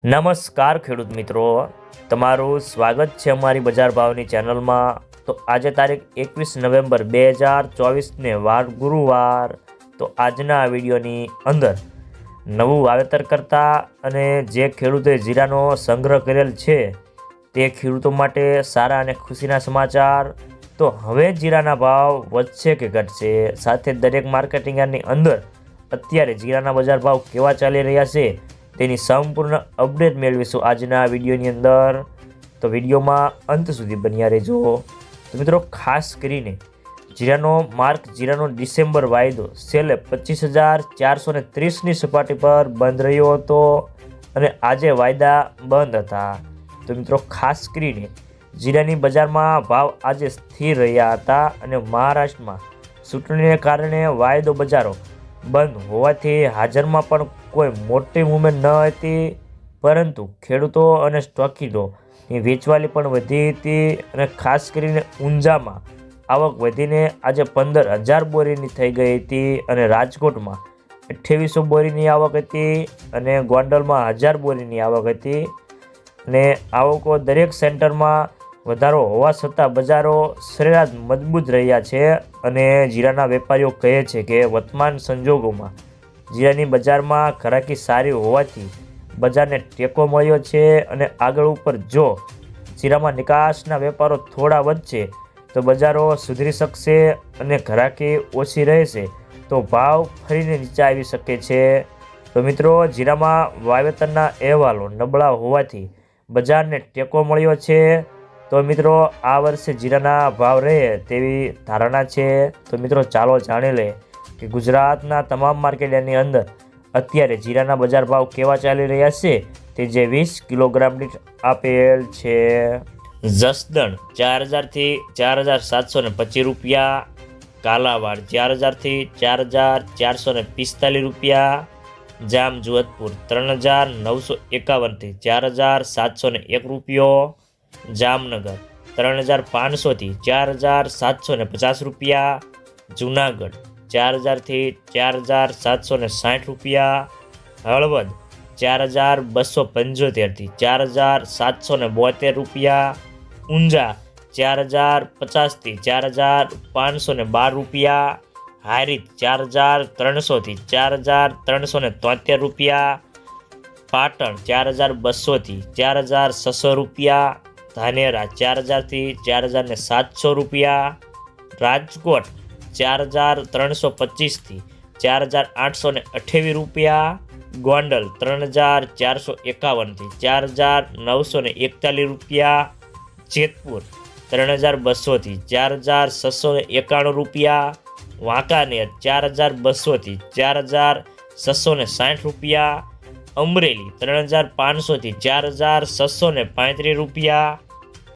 નમસ્કાર ખેડૂત મિત્રો, તમારું સ્વાગત છે અમારી બજાર ભાવની ચેનલમાં। તો આજે તારીખ 21 નવેમ્બર 2024ને વાર ગુરુવાર। તો આજના આ વિડીયોની અંદર નવું વાવેતર કરતા અને જે ખેડૂતોએ જીરાનો સંગ્રહ કરેલ છે તે ખેડૂતો માટે સારા અને ખુશીના સમાચાર। તો હવે જીરાના ભાવ વધશે કે ઘટશે, સાથે દરેક માર્કેટિંગ યાર્ડની અંદર અત્યારે જીરાના બજાર ભાવ કેવા ચાલી રહ્યા છે તેની સંપૂર્ણ અપડેટ મેળવીશું આજના વિડીયોની અંદર। તો વિડીયોમાં અંત સુધી બન્યા રહેજો। તો મિત્રો, ખાસ કરીને જીરાનો ડિસેમ્બર વાયદો છેલ્લે 25,430ની સપાટી પર બંધ રહ્યો હતો અને આજે વાયદા બંધ હતા। તો મિત્રો, ખાસ કરીને જીરાની બજારમાં ભાવ આજે સ્થિર રહ્યા હતા અને મહારાષ્ટ્રમાં ચૂંટણીને કારણે વાયદો બજારો બંધ હોવાથી હાજરમાં પણ કોઈ મોટી મૂવમેન્ટ ન હતી, પરંતુ ખેડૂતો અને સ્ટોકીદોની વેચવાલી પણ વધી હતી અને ખાસ કરીને ઊંઝામાં આવક વધીને આજે 15,000 બોરીની થઈ ગઈ હતી અને રાજકોટમાં 2800 બોરીની આવક હતી અને ગોંડલમાં 1000 બોરીની આવક હતી। અને આવકો દરેક સેન્ટરમાં વધારો હોવા છતાં બજારો સરેરાશ મજબૂત રહ્યા છે અને જીરાના વેપારીઓ કહે છે કે વર્તમાન સંજોગોમાં જીરાની બજારમાં ઘરાકી સારી હોવાથી બજારને ટેકો મળ્યો છે અને આગળ ઉપર જો જીરામાં નિકાસના વેપારો થોડા વધશે તો બજારો સુધરી શકશે અને ઘરાકી ઓછી રહેશે તો ભાવ ફરીને નીચે આવી શકે છે। તો મિત્રો, જીરામાં વાવેતરના અહેવાલો નબળા હોવાથી બજારને ટેકો મળ્યો છે। તો મિત્રો, આ વર્ષે જીરાના ભાવ રહે તેવી ધારણા છે। તો મિત્રો, ચાલો જાણી લે કે ગુજરાતના તમામ માર્કેટની અંદર અત્યારે જીરાના બજાર ભાવ કેવા ચાલી રહ્યા છે તે જે 20 કિલોગ્રામ દીઠ આપેલ છે। જસદણ 4,000 થી 4,725 રૂપિયા, કાલાવાડ 4,000 થી 4,445 રૂપિયા, જામજોધપુર 3,951 થી 4,701 રૂપિયો, જામનગર 3,500 થી 4,750 રૂપિયા, જુનાગઢ 4,000 થી 4,760 રૂપિયા, હળવદ 4,275 થી 4,772 રૂપિયા, ઊંઝા 4,050 થી 4,512 રૂપિયા, હારીજ 4,300 થી 4,373 રૂપિયા, પાટણ 4,200 થી 4,600 રૂપિયા, ધાનેરા 4,000 થી 4,700 રૂપિયા, રાજકોટ 4,325 થી 4,828 રૂપિયા, ગોંડલ 3,451 થી 4,941 રૂપિયા, જેતપુર 3,200 થી 4,691 રૂપિયા, વાંકાનેર 4,200 થી 4,660 રૂપિયા, અમરેલી 3,500 થી 4,635 રૂપિયા,